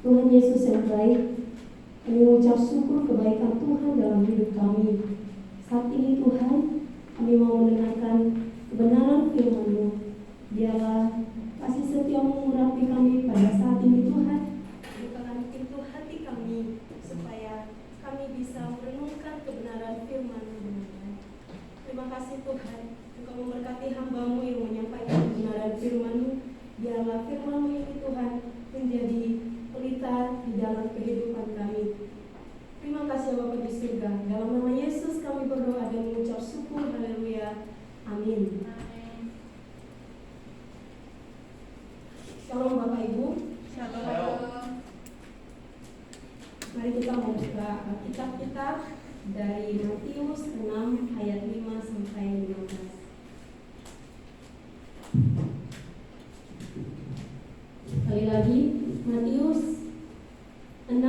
Tuhan Yesus yang baik, kami mengucap syukur kebaikan Tuhan dalam hidup kami. Saat ini Tuhan, kami mau mendengarkan kebenaran firman-Mu. Biarlah kasih setia-Mu mengurapi kami pada saat ini Tuhan. Bukakan pintu hati kami, supaya kami bisa merenungkan kebenaran firman-Mu. Terima kasih Tuhan, Engkau memberkati hamba-Mu yang menyampaikan kebenaran firman-Mu. Biarlah firman-Mu ini Tuhan menjadi pelita di dalam kehidupan kami. Terima kasih Bapa di surga. Dalam nama Yesus kami berdoa dan mengucap syukur. Haleluya. Amin. Shalom Bapak Ibu. Shalom. Mari kita membuka Alkitab kita dari Matius 6 ayat 5 sampai 15. Sekali lagi, Matius 6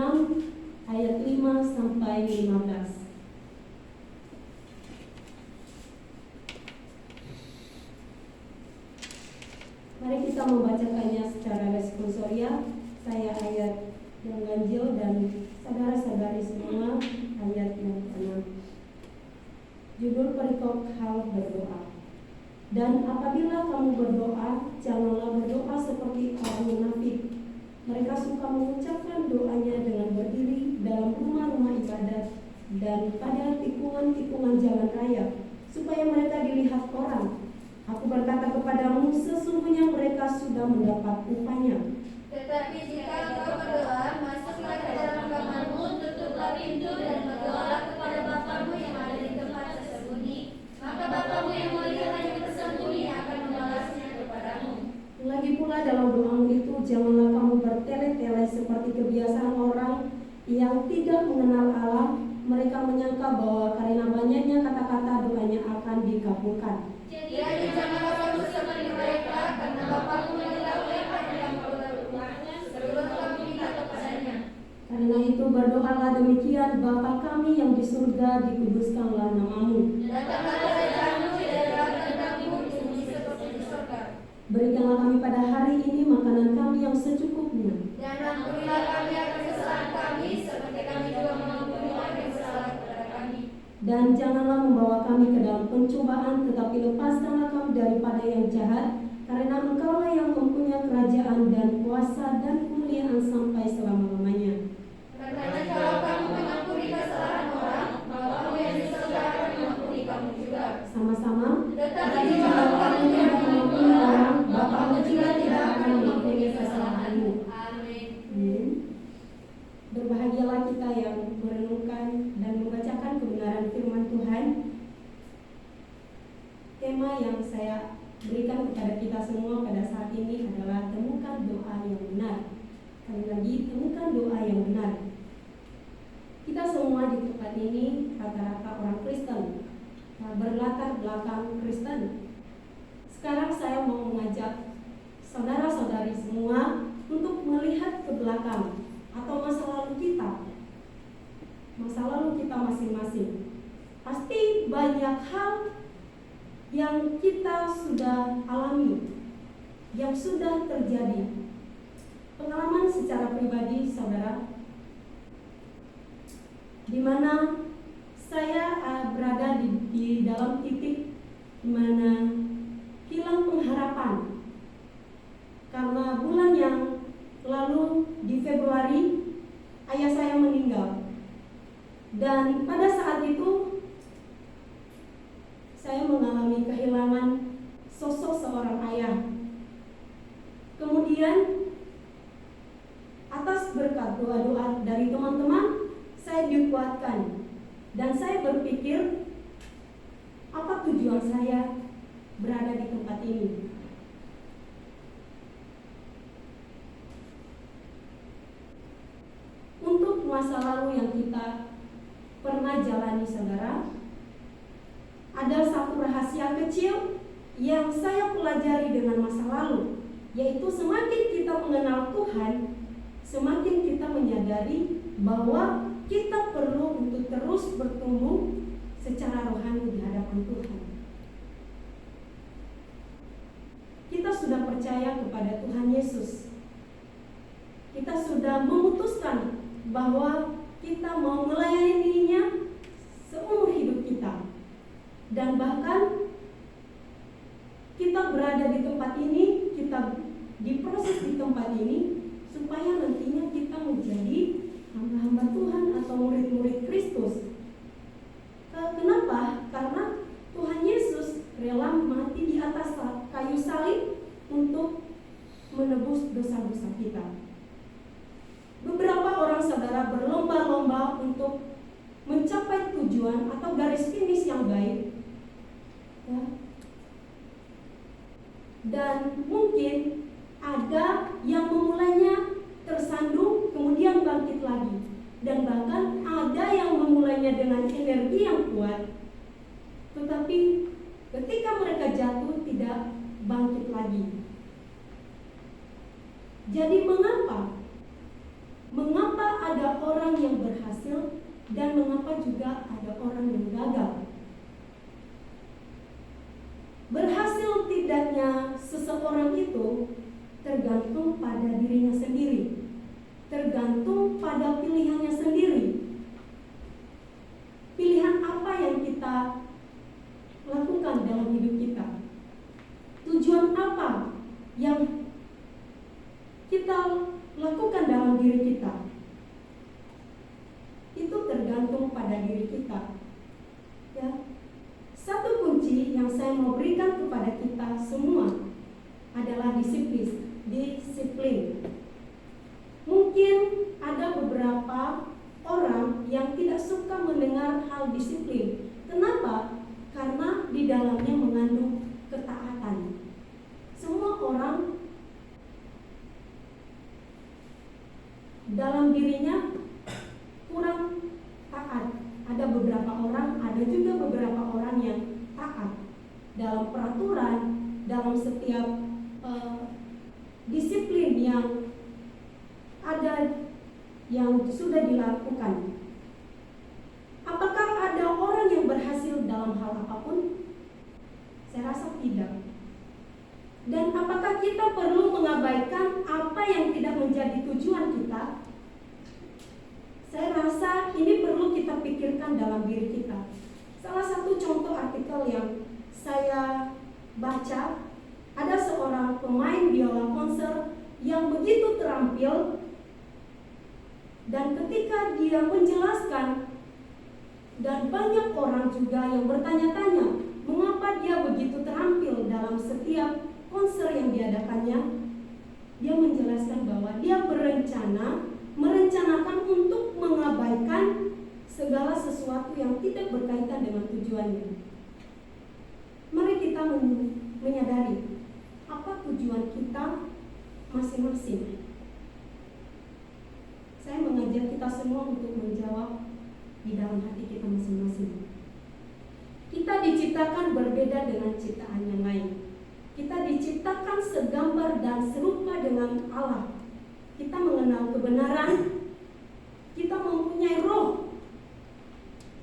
ayat 5 sampai 15. Mari kita membacakannya secara responsoria. Saya ayat yang ganjil dan saudara-saudari semua ayat yang ke-6. Judul perikop hal berdoa. Dan apabila kamu berdoa, janganlah berdoa seperti orang munafik. Mereka suka mengucapkan doanya dengan berdiri dalam rumah-rumah ibadat dan pada tikungan-tikungan jalan raya, supaya mereka dilihat orang. Aku berkata kepadamu, sesungguhnya mereka sudah mendapat upahnya. Tetapi jika engkau berdoa, masuklah ke dalam kamarmu, tutuplah pintu dan berdoalah kepada Bapamu yang ada di tempat tersembunyi. Maka Bapamu yang melihat yang tersembunyi akan membalasnya kepadamu. Lagi pula dalam doamu itu, janganlah kamu bertele-tele seperti kebiasaan orang yang tidak mengenal Allah. Mereka menyangka bahwa karena banyaknya kata-kata doanya akan dikabulkan. Jadi janganlah kamu seperti mereka, karena Bapamu mengetahui apa yang kamu lakukan sebelum kamu minta kepadanya. Karena itu berdoalah demikian, Bapa kami yang di surga, dikuduskanlah namamu. Datanglah kerajaanmu, jadilah kehendakmu di bumi seperti di surga. Berikanlah kami pada hari ini makanan kami yang secukupnya. Dan ampunilah kami akan kesalahan kami, seperti kami juga mengampuni orang yang bersalah kepada kami. Dan janganlah membawa kami ke dalam pencobaan, tetapi lepaskanlah kami daripada yang jahat, karena Engkaulah yang mempunyai kerajaan dan kuasa dan kemuliaan sampai selama-lamanya. Karena kalau kamu mengampuni kesalahan orang, Bapamu yang di surga akan mengampuni kamu juga. Sama-sama. Tetapi kalau kamu tidak mengampuni orang, Bapamu juga tidak akan mengampuni kesalahanmu. Amin. Berbahagialah kita yang merenungkan dan membacakan kebenaran firman Tuhan. Tema yang saya berikan kepada kita semua pada saat ini adalah temukan doa yang benar. Sekali lagi, temukan doa yang benar. Kita semua di tempat ini rata-rata orang Kristen, berlatar belakang Kristen. Sekarang saya mau mengajak saudara-saudari semua untuk melihat ke belakang atau masa lalu kita. Masa lalu kita masing-masing. Pasti banyak hal yang kita sudah alami, yang sudah terjadi. Pengalaman secara pribadi saudara, di mana saya berada di dalam titik di mana hilang pengharapan. Karena bulan yang lalu di Februari ayah saya meninggal. Dan pada saat itu saya mengalami kehilangan sosok seorang ayah. Kemudian atas berkat doa-doa dari teman-teman, saya dikuatkan. Dan saya berpikir, apa tujuan saya berada di tempat ini? Untuk masa lalu yang kita pernah jalani saudara, ada satu rahasia kecil yang saya pelajari dengan masa lalu, yaitu semakin kita mengenal Tuhan, semakin kita menyadari bahwa kita perlu untuk terus bertumbuh secara rohani di hadapan Tuhan. Kita sudah percaya kepada Tuhan Yesus. kita sudah memutuskan bahwa kita mau melayaninya seumur hidup kita. Dan bahkan kita berada di tempat ini, kita diproses di tempat ini supaya nantinya kita menjadi hamba-hamba Tuhan atau murid-murid Kristus. Kenapa? Karena Tuhan Yesus rela mati di atas kayu salib untuk menebus dosa-dosa kita. Beberapa orang saudara berlomba-lomba untuk mencapai tujuan atau garis finish yang baik, ya. Dan mungkin ada yang memulainya tersandung kemudian bangkit lagi, dan bahkan ada yang memulainya dengan energi yang kuat, tetapi ketika mereka jatuh tidak bangkit lagi. Jadi mengapa ada orang yang berhasil dan mengapa juga ada orang yang gagal? Berhasil tidaknya seseorang itu tergantung pada dirinya sendiri, tergantung pada pilihannya sendiri. Pilihan apa yang kita lakukan dalam hidup kita? Tujuan apa yang kita lakukan dalam diri kita? Itu tergantung pada diri kita, ya. Satu kunci yang saya mau berikan kepada kita semua adalah disiplin. Mungkin ada beberapa orang yang tidak suka mendengar hal disiplin. Kenapa? Karena di dalamnya mengandung ketaatan. Semua orang dalam dirinya kurang taat. Ada beberapa orang, ada juga beberapa orang yang taat dalam peraturan, dalam setiap disiplin yang ada yang sudah dilakukan. Apakah ada orang yang berhasil dalam hal apapun? Saya rasa tidak. Dan apakah kita perlu mengabaikan apa yang tidak menjadi tujuan kita? Saya rasa ini perlu kita pikirkan dalam diri kita. Salah satu contoh artikel yang saya baca, ada seorang pemain biola konser yang begitu terampil, dan ketika dia menjelaskan, dan banyak orang juga yang bertanya-tanya mengapa dia begitu terampil dalam setiap konser yang diadakannya. Dia menjelaskan bahwa dia merencanakan untuk mengabaikan segala sesuatu yang tidak berkaitan dengan tujuannya. Mari kita menyadari apa tujuan kita masing-masing. Saya mengajak kita semua untuk menjawab di dalam hati kita masing-masing. Kita diciptakan berbeda dengan ciptaan yang lain. Kita diciptakan segambar dan serupa dengan Allah. Kita mengenal kebenaran. Kita mempunyai roh,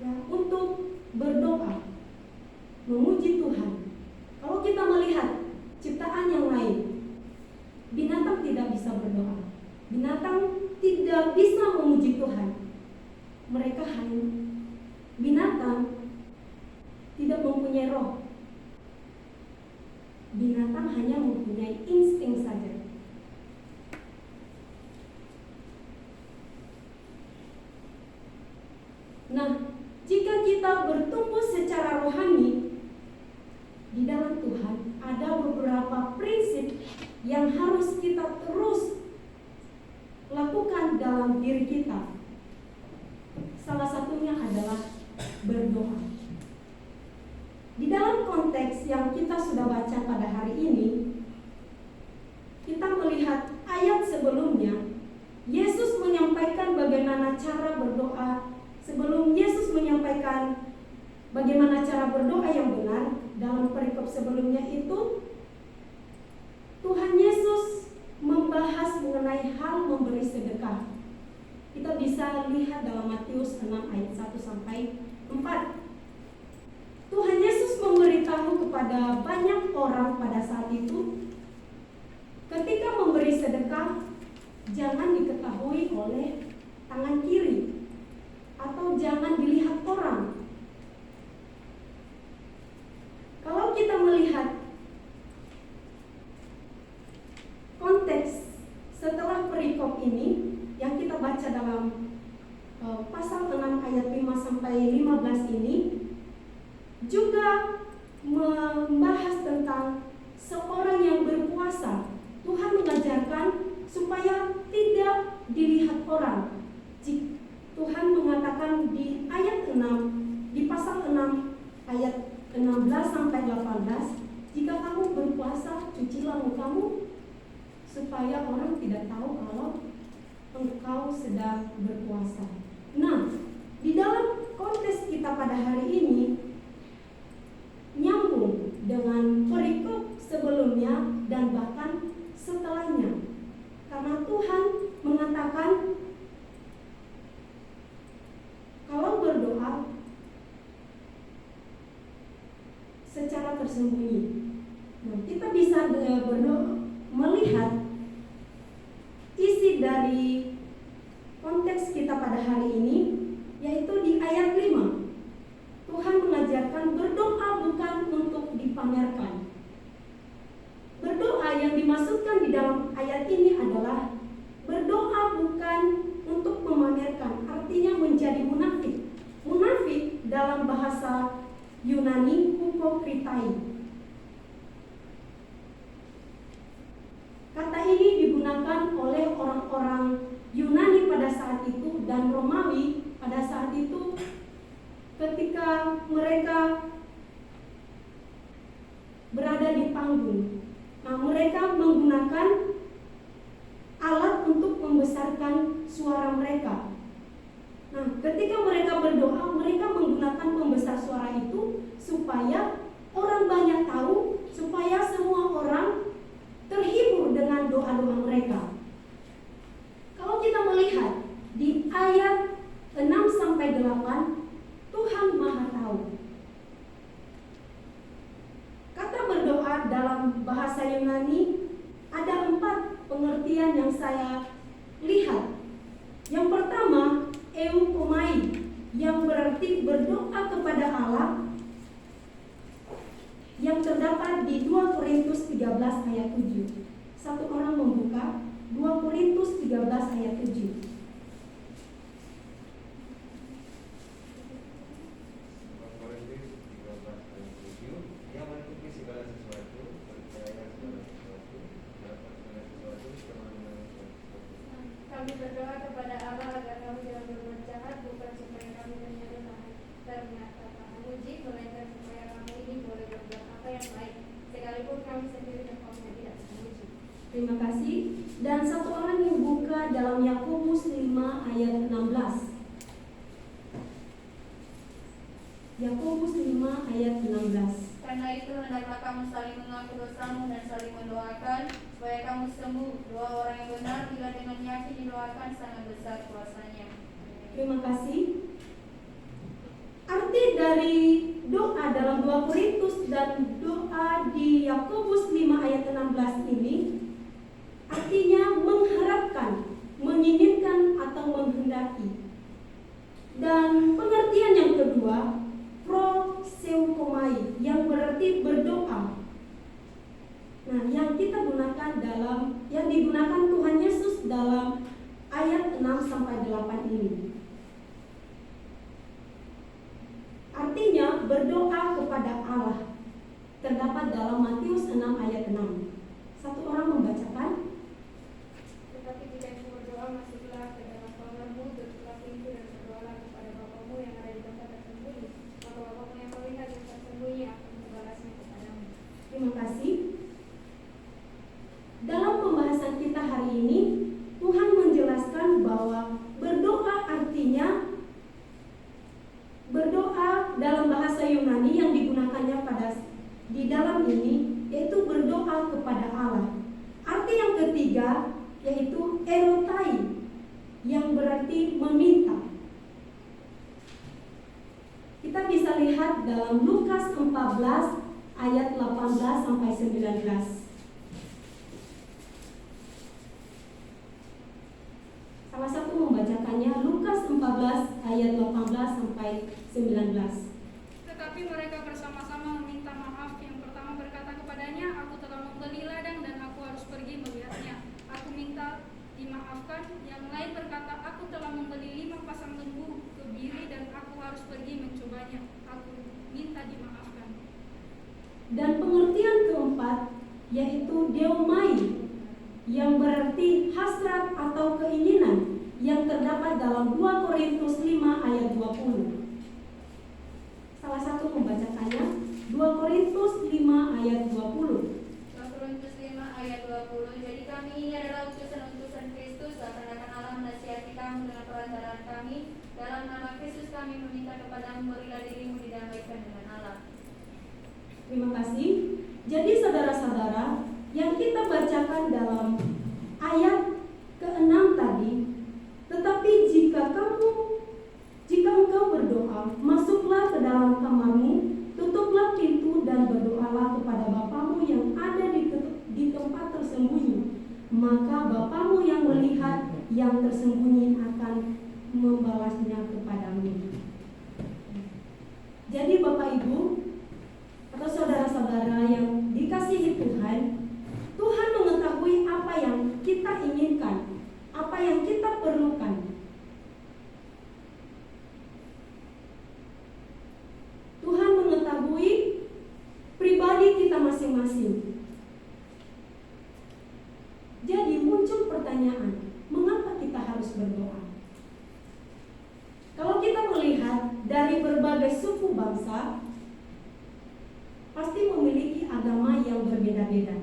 ya, untuk berdoa, memuji Tuhan. Kalau kita melihat ciptaan yang lain, binatang tidak bisa berdoa. Binatang tidak bisa memuji Tuhan. Binatang tidak mempunyai roh. Binatang hanya mempunyai insting saja. Nah, jika kita bertumbuh secara rohani di dalam Tuhan, ada beberapa prinsip yang harus kita terus lakukan dalam diri kita. Salah satunya adalah berdoa. Di dalam konteks yang kita sudah baca pada hari ini, kita melihat ayat sebelumnya, Yesus menyampaikan bagaimana cara berdoa. Sebelum Yesus menyampaikan bagaimana cara berdoa yang benar, dalam perikop sebelumnya itu, Tuhan Yesus membahas mengenai hal memberi sedekah. Kita bisa lihat dalam Matius 6 ayat 1-4. Tuhan Yesus memberitahu kepada banyak orang pada saat itu, ketika memberi sedekah, jangan diketahui oleh tangan kiri atau jangan dilihat orang. Kalau kita melihat konteks setelah perikop ini yang kita baca dalam pasal 6 ayat 5 sampai 15 ini juga membahas tentang seorang yang berpuasa. Tuhan mengajarkan supaya tidak dilihat orang. Tuhan mengatakan di ayat 6, di pasal 6 ayat 16 sampai 18, jika kamu berpuasa, cucilah mukamu supaya orang tidak tahu kalau engkau sedang berpuasa. Nah, di dalam konteks kita pada hari ini nyambung dengan perikop sebelumnya dan bahkan setelahnya. Karena Tuhan mengatakan kalau berdoa secara tersembunyi. Nah, kita bisa berdoa melihat isi dari konteks kita pada hari ini, yaitu di ayat 5. Tuhan mengajarkan berdoa bukan untuk dipamerkan. Berdoa yang dimaksudkan di dalam ayat ini adalah berdoa bukan untuk memamerkan, artinya menjadi munafik. Munafik dalam bahasa Yunani hypocritai. Kata ini digunakan oleh orang-orang Yunani pada saat itu dan Romawi pada saat itu ketika mereka berada di panggung. Nah, mereka menggunakan alat untuk membesarkan suara mereka. Nah, ketika mereka berdoa, mereka menggunakan pembesar suara itu supaya orang banyak tahu, supaya semua orang terhibur dengan doa-doa mereka. Kalau kita melihat di ayat 6 sampai 8, Tuhan Maha tahu. Kata berdoa dalam bahasa Yunani ada 4 pengertian yang saya lihat. Yang pertama, eukomai, yang berarti berdoa kepada Allah, yang terdapat di 2 Korintus 13 ayat 7. Satu orang membuka 2 Korintus 13 ayat 7. Kami berdoa kepada Allah agar kami jangan berbuat jahat, bukan supaya kami menyerah ternyata memuji, melainkan supaya kami ini boleh berbuat apa yang baik, sekalipun kami sendiri tempatnya tidak memuji. Terima kasih. Dan satu orang yang buka dalam Yakobus 5 ayat 16. Yakobus 5 ayat 16. Karena itu hendaklah kamu saling mengaku dosamu dan saling mendoakan supaya kamu sembuh. Dua orang yang benar bila dengan yakin didoakan sangat besar kuasanya. Terima kasih. Arti dari doa dalam 2 Korintus dan doa di Yakobus 5 ayat 16 ini artinya mengharapkan, menginginkan atau menghendaki. Dan pengertian yang kedua, proseukomai, yang berarti berdoa. Nah, yang kita gunakan yang digunakan Tuhan Yesus dalam ayat 6 sampai 8 ini. Artinya berdoa kepada Allah. Terdapat dalam Matius 6 ayat 6. Satu orang membacakan. Tetapi jika engkau berdoa, masuklah ke dalam kamarmu, tutuplah pintu dan berdoalah kepada Bapamu yang ada di tempat tersembunyi. Maka Bapamu yang melihat yang tersembunyi akan membalasnya kepadamu. Terima kasih. Dalam pembahasan kita hari ini, Tuhan menjelaskan bahwa berdoa artinya berdoa dalam bahasa Yunani yang digunakannya di dalam ini yaitu berdoa kepada Allah. Arti yang ketiga yaitu erotai, yang berarti meminta. Kita bisa lihat dalam Lukas 14 ayat 18 sampai 19. membacakannya Lukas 14 ayat 18 sampai 19. Tetapi mereka bersama-sama meminta maaf. Yang pertama berkata kepadanya, "Aku telah membeli ladang dan aku harus pergi melihatnya. Aku minta dimaafkan." Yang lain berkata, "Aku telah membeli 5 pasang lembu kebiri dan aku harus pergi mencobanya. Aku minta dimaafkan." Dan pengertian keempat yaitu deomai, yang berarti hasrat atau keinginan, yang terdapat dalam 2 Korintus 5 ayat 20. Salah satu membacakannya 2 Korintus 5 ayat 20. 2 Korintus 5 ayat 20. Jadi kami ini adalah utusan-utusan Kristus, seakan-akan Allah menasihati kamu dengan perantaraan kami. Dalam nama Kristus kami meminta kepadamu, berilah dirimu didamaikan dengan Allah. Terima kasih. Jadi saudara-saudara, yang kita bacakan dalam ayat ke-6 tadi, tetapi jika engkau berdoa, masuklah ke dalam kamarmu, tutuplah pintu dan berdoalah kepada Bapamu yang ada di tempat tersembunyi. Maka Bapamu yang melihat yang tersembunyi akan membalasnya kepadamu. Jadi Bapak Ibu atau saudara-saudara yang dikasihi Tuhan, Tuhan mengetahui apa yang kita inginkan, apa yang kita perlukan. Tuhan mengetahui pribadi kita masing-masing. Jadi muncul pertanyaan, mengapa kita harus berdoa? Kalau kita melihat dari berbagai suku bangsa, pasti memiliki agama yang berbeda-beda.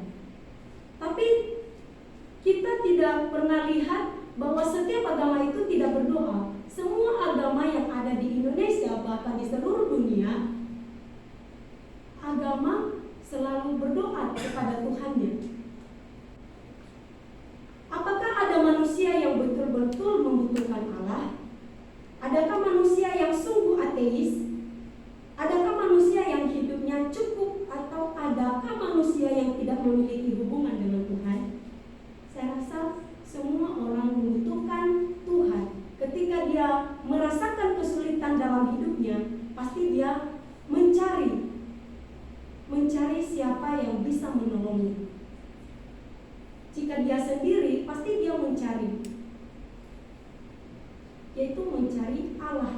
Tapi kita tidak pernah lihat bahwa setiap agama itu tidak berdoa. Semua agama yang ada di Indonesia, bahkan di seluruh dunia, agama selalu berdoa kepada Tuhannya. Apakah ada manusia yang betul-betul membutuhkan Allah? Adakah manusia yang sungguh ateis? Adakah manusia yang hidupnya cukup, atau adakah manusia yang tidak memiliki hubungan dengan Tuhan? Saya rasa semua orang membutuhkan Tuhan. Ketika dia merasakan kesulitan dalam hidupnya, pasti dia mencari siapa yang bisa menolongnya. Jika dia sendiri, pasti dia mencari, yaitu mencari Allah.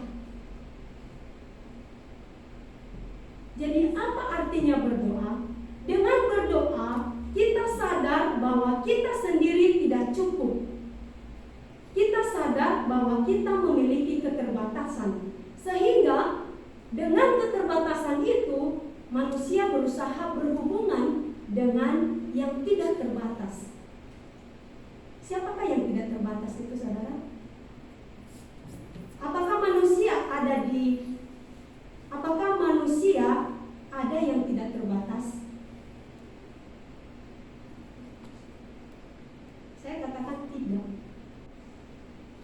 Jadi apa artinya berdoa? Dengan berdoa, kita sadar bahwa kita sendiri tidak cukup. Kita sadar bahwa kita memiliki keterbatasan. Sehingga dengan keterbatasan itu, manusia berusaha berhubungan dengan yang tidak terbatas. Siapakah yang tidak terbatas itu, saudara? Apakah manusia ada yang tidak terbatas? Saya katakan tidak.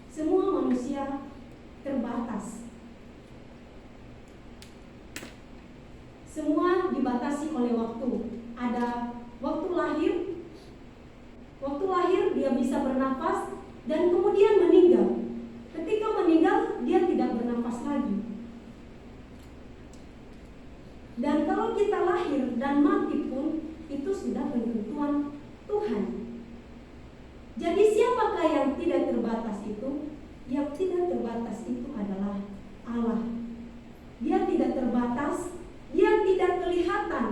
Semua manusia terbatas. Semua dibatasi oleh waktu. Ada waktu lahir. Waktu lahir dia bisa bernafas dan kemudian meninggal. Ketika meninggal dia tidak bernafas lagi. Dan kalau kita lahir dan mati pun itu sudah ketentuan Tuhan. Jadi siapakah yang tidak terbatas itu? Yang tidak terbatas itu adalah Allah. Dia tidak terbatas, dia tidak kelihatan,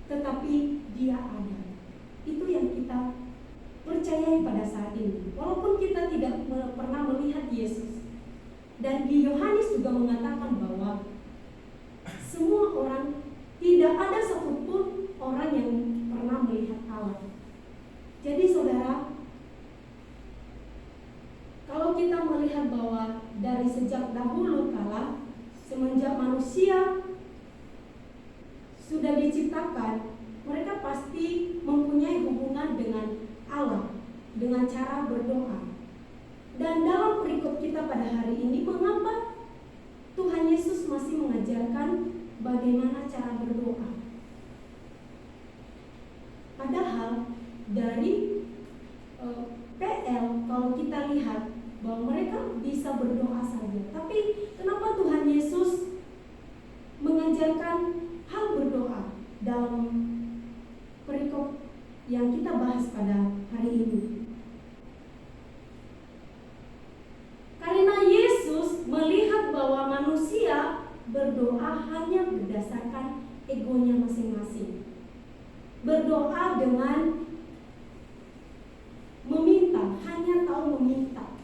tetapi dia ada. Itu yang kita percayai pada saat ini. Walaupun kita tidak pernah melihat Yesus. Dan di Yohanes juga mengatakan bahwa semua orang, tidak ada satupun orang yang pernah melihat Allah. Jadi saudara, kalau kita melihat bahwa dari sejak dahulu kala, semenjak manusia sudah diciptakan, mereka pasti mempunyai hubungan dengan Allah dengan cara berdoa. Dan dalam perikop kita pada hari ini, mengapa Tuhan Yesus masih mengajarkan bagaimana cara berdoa? Padahal dari PL, kalau kita lihat bahwa bisa berdoa saja. Tapi kenapa Tuhan Yesus mengajarkan hal berdoa dalam perikop yang kita bahas pada hari ini? Karena Yesus melihat bahwa manusia berdoa hanya berdasarkan egonya masing-masing. Berdoa dengan meminta, hanya tahu meminta.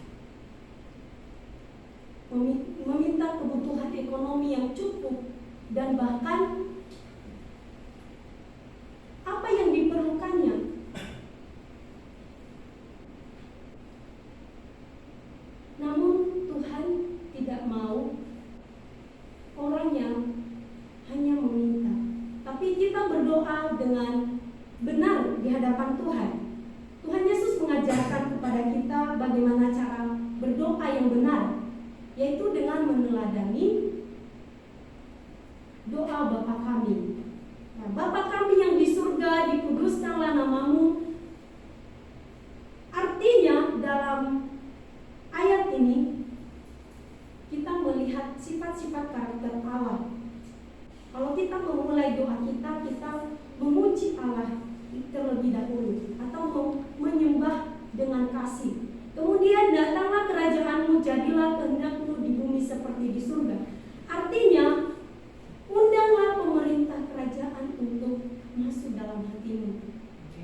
Meminta kebutuhan ekonomi yang cukup dan bahkan apa yang diperlukannya. Namun Tuhan tidak mau orang yang hanya meminta, tapi kita berdoa dengan benar di hadapan Tuhan. Tuhan Yesus mengajarkan kepada kita bagaimana cara berdoa yang benar, yaitu dengan meneladani doa Bapa kami. Nah, Bapa kami yang di surga, dikuduskanlah namamu. Artinya dalam ayat ini kita melihat sifat-sifat karakter Allah. Kalau kita memulai doa kita memuji Allah terlebih dahulu atau menyembah dengan kasih. Kemudian datanglah kerajaanmu, jadilah kehendakmu di bumi seperti di surga. Artinya undanglah pemerintah kerajaan untuk masuk dalam hatimu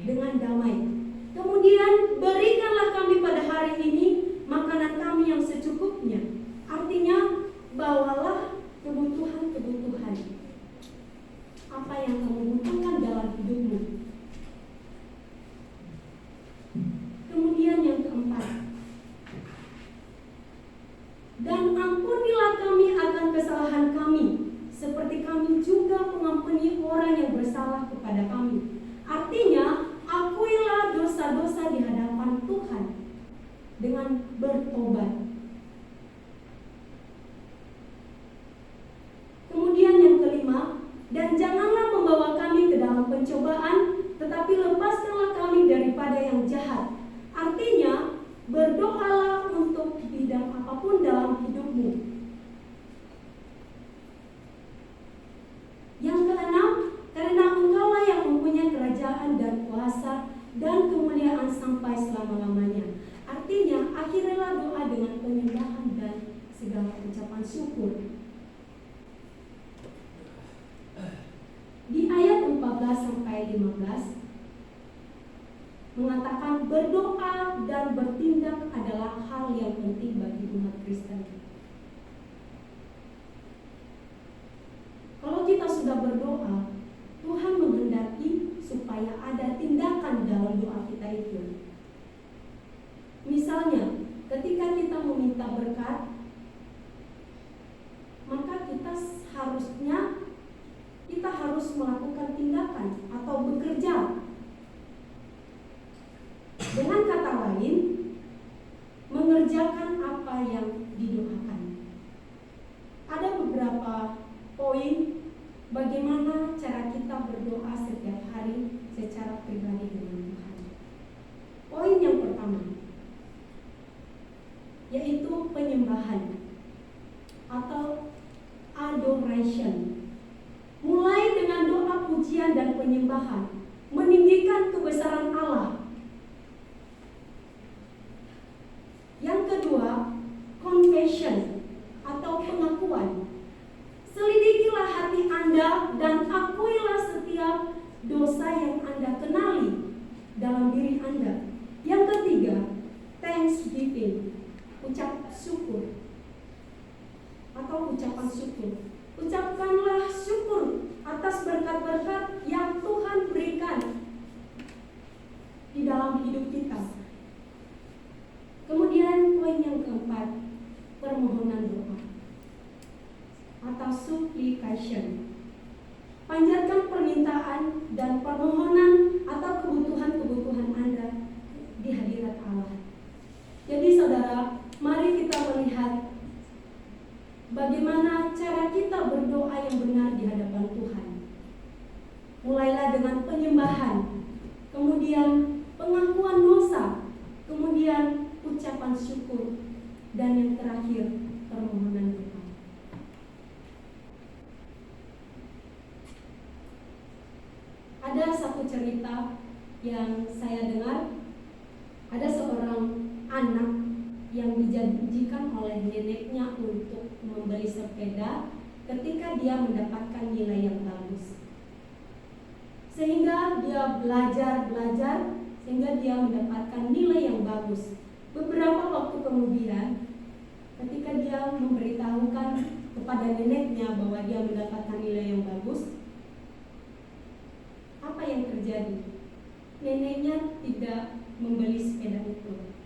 dengan damai. Kemudian berikanlah kami pada hari ini makanan kami yang secukupnya. Artinya bawalah kebutuhan-kebutuhan apa yang kamu butuhkan dalam hidupmu. Kemudian yang keempat, dan ampunilah kami akan kesalahan kami, seperti kami juga mengampuni orang yang bersalah kepada kami. Artinya, akuilah dosa-dosa di hadapan Tuhan dengan bertobat. Kemudian yang kelima, dan janganlah membawa kami ke dalam pencobaan, tetapi lepaskanlah kami daripada yang jahat. Artinya, berdoalah untuk bidang apapun dalam hidupmu. Yang keenam, karena Engkaulah yang mempunyai kerajaan dan kuasa dan kemuliaan sampai selama-lamanya. Artinya, akhirilah doa dengan penyembahan dan segala ucapan syukur. Di ayat 14-15 mengatakan berdoa dan bertindak adalah hal yang penting bagi umat Kristen. Kalau kita sudah berdoa, Tuhan menghendaki supaya ada tindakan dalam doa kita itu. Misalnya, ketika kita meminta berkat, maka kita harus melakukan tindakan atau bekerja. Dengan kata lain, mengerjakan apa yang didoakan. Ada beberapa poin bagaimana cara kita berdoa setiap hari secara pribadi dengan Tuhan. Poin yang pertama, yaitu penyembahan atau adoration. Mulai dengan doa pujian dan penyembahan, meninggikan kebesaran Allah. Yang kedua, confession atau pengakuan. Selidikilah hati Anda dan akuilah setiap dosa yang Anda kenali dalam diri Anda. Yang ketiga, thanksgiving, ucap syukur atau ucapan syukur. Ucapkanlah syukur atas berkat-berkat yang Tuhan berikan di dalam hidup kita. Kemudian poin yang keempat, permohonan doa atau supplication. Panjatkan permintaan dan permohonan atau kebutuhan-kebutuhan Anda di hadirat Allah. Jadi saudara, mari kita melihat bagaimana cara kita berdoa yang benar di hadapan Tuhan. Mulailah dengan penyembahan, kemudian pengakuan dosa, kemudian ucapan syukur, dan Dan yang terakhir, permohonan doa. Ada satu cerita yang saya dengar, ada seorang anak yang dijanjikan oleh neneknya untuk membeli sepeda ketika dia mendapatkan nilai yang bagus. Sehingga dia belajar, sehingga dia mendapatkan nilai yang bagus. Beberapa waktu kemudian, ketika dia memberitahukan kepada neneknya bahwa dia mendapatkan nilai yang bagus, apa yang terjadi? Neneknya tidak membeli sepeda itu.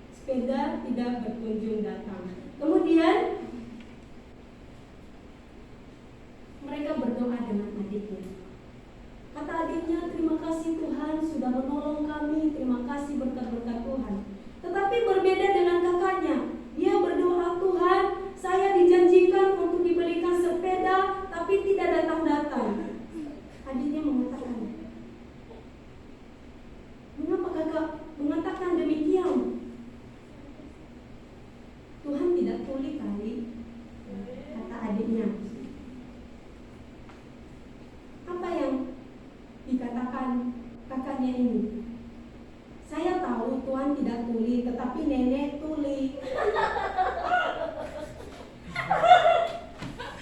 Sepeda tidak berkunjung datang. Kemudian mereka berdoa dengan adiknya. Kata adiknya, terima kasih Tuhan sudah menolong kami, terima kasih berkat-berkat Tuhan. Tetapi berbeda dengan kakaknya, dia berdoa, Tuhan, saya dijanjikan untuk dibelikan sepeda, tapi tidak datang-datang. Adiknya mengatakan, mengapa kakak mengatakan demikian? Tuhan tidak tuli kali, kata adiknya. Apa yang dikatakan kakaknya ini? Saya tahu Tuhan tidak tuli, tetapi nenek tuli.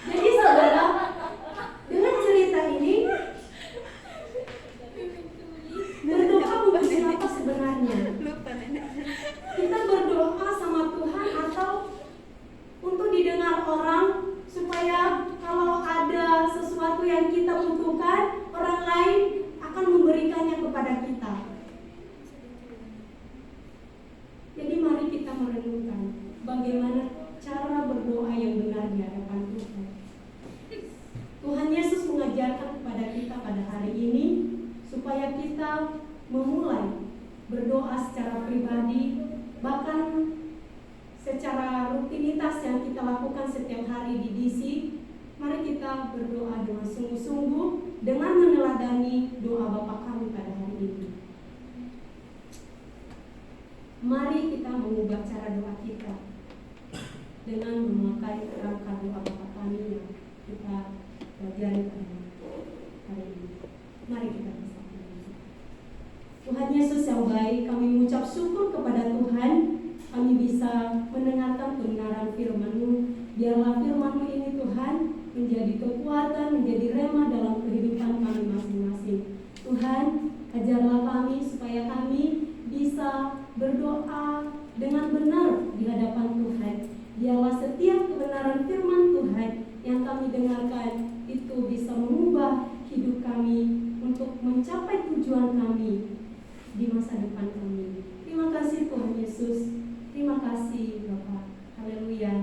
Jadi saudara, dengan cerita ini berdoa untuk siapa sebenarnya? Kita berdoa sama Tuhan atau untuk didengar orang, supaya kalau ada sesuatu yang kita butuhkan, orang lain akan memberikannya kepada kita. Jadi mari kita merenungkan bagaimana cara berdoa yang benar di hadapan Tuhan. Tuhan Yesus mengajarkan kepada kita pada hari ini supaya kita memulai berdoa secara pribadi, bahkan secara rutinitas yang kita lakukan setiap hari di DC. Mari kita berdoa dengan sungguh-sungguh dengan meneladani doa Bapa kami pada hari ini. Mari kita mengubah cara doa kita dengan memakai kerangka doa Bapa kami yang kita pelajari pada hari ini. Mari kita bersama. Tuhan Yesus yang baik, kami mengucap syukur kepada Tuhan. Kami bisa mendengarkan kebenaran firman-Mu. Biarlah firman-Mu ini Tuhan menjadi kekuatan, menjadi rema dalam kehidupan kami masing-masing. Tuhan, ajarlah kami supaya kami bisa berdoa dengan benar di hadapan Tuhan. Biarlah setiap kebenaran firman Tuhan yang kami dengarkan itu bisa mengubah hidup kami untuk mencapai tujuan kami di masa depan kami. Terima kasih Tuhan Yesus. Terima kasih Bapak. Haleluya.